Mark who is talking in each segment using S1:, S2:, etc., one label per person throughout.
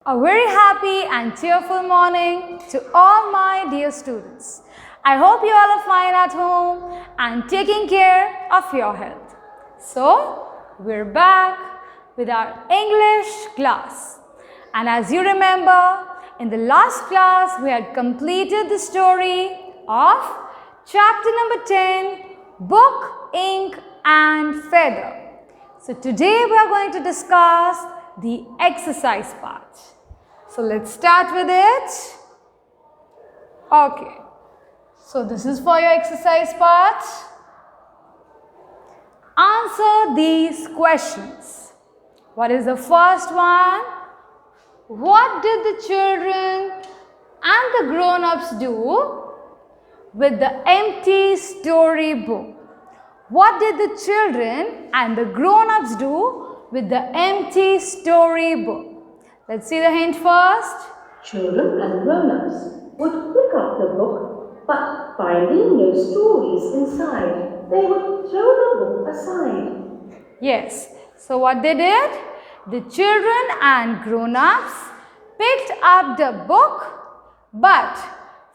S1: A very happy and cheerful morning to all my dear students. I hope you all are fine at home and taking care of your health. So, we're back with our English class. And as you remember, in the last class, we had completed the story of chapter number 10, Book, Ink and Feather. So, today we are going to discuss the exercise part. So let's start with it. Okay. So this is for your exercise part. Answer these questions. What is the first one? What did the children and the grown-ups do with the empty storybook? What did the children and the grown-ups do with the empty storybook? Let's see the hint first.
S2: Children and grown-ups would pick up the book, but finding no stories inside, they would throw the book aside.
S1: Yes. So what they did? The children and grown-ups picked up the book, but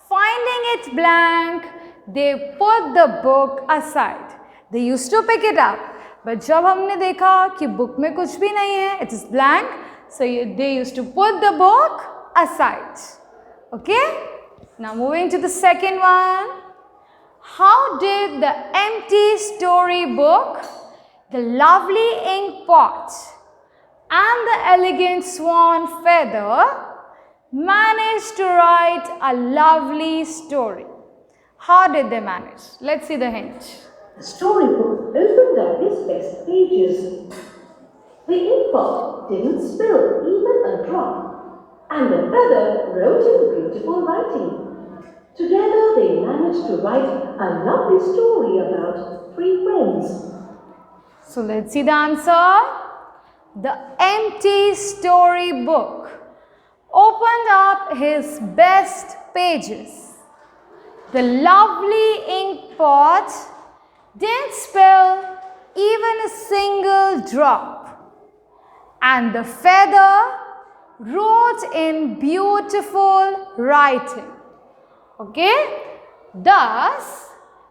S1: finding it blank, they put the book aside. They used to pick it up, but जब हमने देखा कि book में कुछ भी नहीं है, it is blank, so they used to put the book aside. Okay? Now moving to the second one. How did the empty storybook, the lovely ink pot and the elegant swan feather manage to write a lovely story? How did they manage? Let's see the hint.
S2: The storybook opened up its best pages. The ink pot didn't spill even a drop, and the feather wrote in beautiful writing. Together they managed to write a lovely story about three friends.
S1: So let's see the answer. The empty storybook opened up his best pages. The lovely ink pot didn't spill even a single drop. And the feather wrote in beautiful writing. Okay? Thus,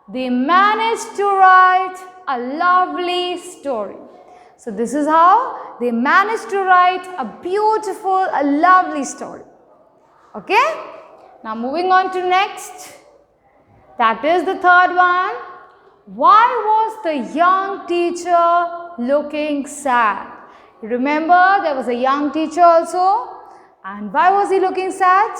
S1: they managed to write a lovely story. So, this is how they managed to write a beautiful, a lovely story. Okay? Now, moving on to next. That is the third one. Why was the young teacher looking sad? Remember, there was a young teacher also. And why was he looking sad?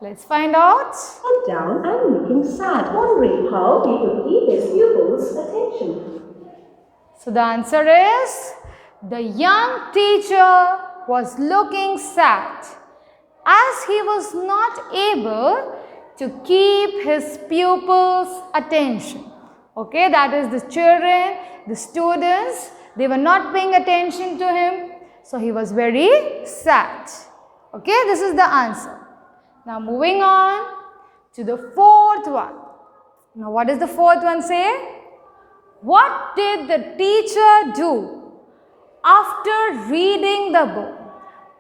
S1: Let's find out.
S2: Sat down and looking sad, wondering how he could keep his pupils' attention.
S1: So the answer is, the young teacher was looking sad as he was not able to keep his pupils' attention. Okay, that is the children, the students, they were not paying attention to him. So he was very sad. Okay, this is the answer. Now moving on to the fourth one. Now what does the fourth one say? What did the teacher do after reading the book?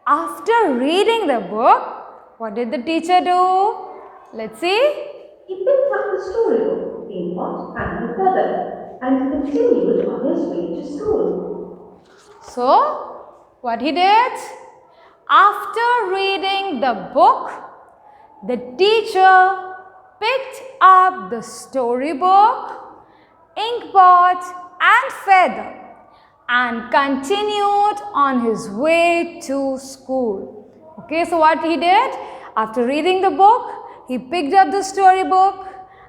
S1: After reading the book, what did the teacher do? Let's see.
S2: He picked up the storybook, the pot and the feather, and continued on his way to school.
S1: So, what he did? After reading the book, the teacher picked up the storybook, ink pot and feather and continued on his way to school. Okay, so what he did? After reading the book, he picked up the storybook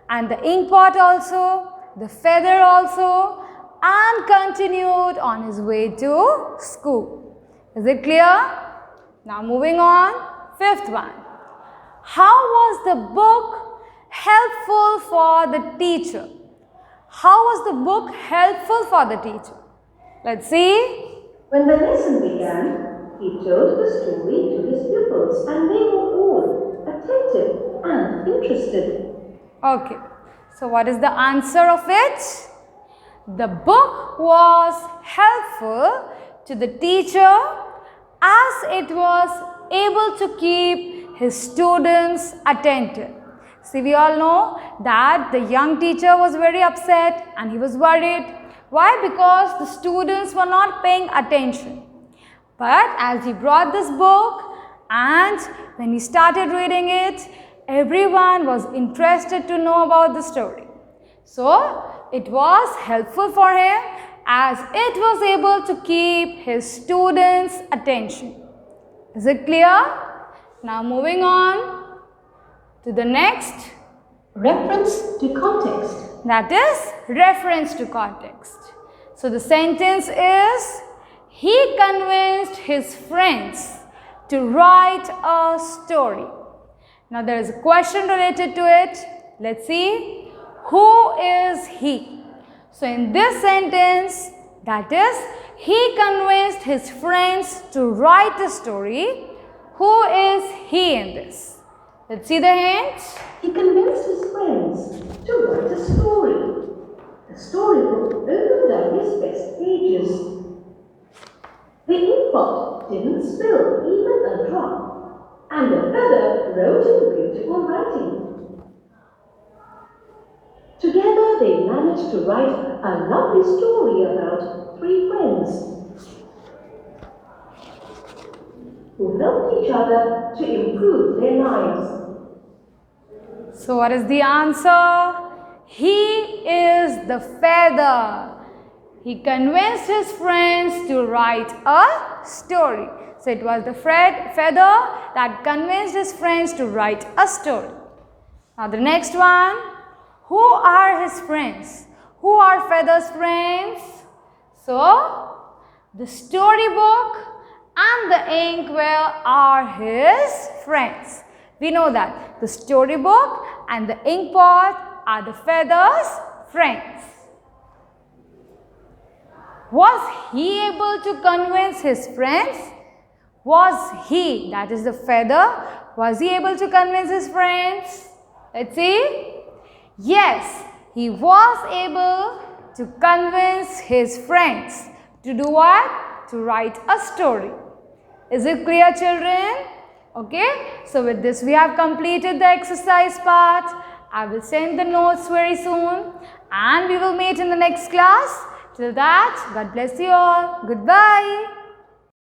S1: and the ink pot also, the feather also, and continued on his way to school. Is it clear? Now moving on, fifth one. How was the book helpful for the teacher? How was the book helpful for the teacher? Let's see.
S2: When the lesson began, he told the story to his pupils, and they were all attentive and interested.
S1: Okay, so what is the answer of it? The book was helpful to the teacher as it was able to keep his students attentive. See, we all know that the young teacher was very upset and he was worried. Why? Because the students were not paying attention. But as he brought this book and when he started reading it, everyone was interested to know about the story. So, it was helpful for him as it was able to keep his students' attention. Is it clear? Now moving on to the next.
S2: Reference to context.
S1: That is reference to context. So the sentence is, he convinced his friends to write a story. Now there is a question related to it. Let's see. Who is he? So in this sentence, that is, he convinced his friends to write a story. Who is he in this? Let's see the hint.
S2: He convinced his friends to write a story. The storybook opened up his best pages. The ink pot didn't spill even a drop, and the feather wrote in beautiful writing. Together they managed to write a lovely story about three friends who helped each other to improve their lives.
S1: So what is the answer? He is the feather. He convinced his friends to write a story. So it was the feather that convinced his friends to write a story. Now the next one. Who are his friends? Who are Feather's friends? So the storybook and the inkwell are his friends. We know that the storybook and the inkpot are the Feather's friends. Was he able to convince his friends? Was he, that is the feather, was he able to convince his friends? Let's see. Yes, he was able to convince his friends to do what? To write a story. Is it clear, children? Okay, so with this we have completed the exercise part. I will send the notes very soon and we will meet in the next class. Till that, God bless you all. Goodbye.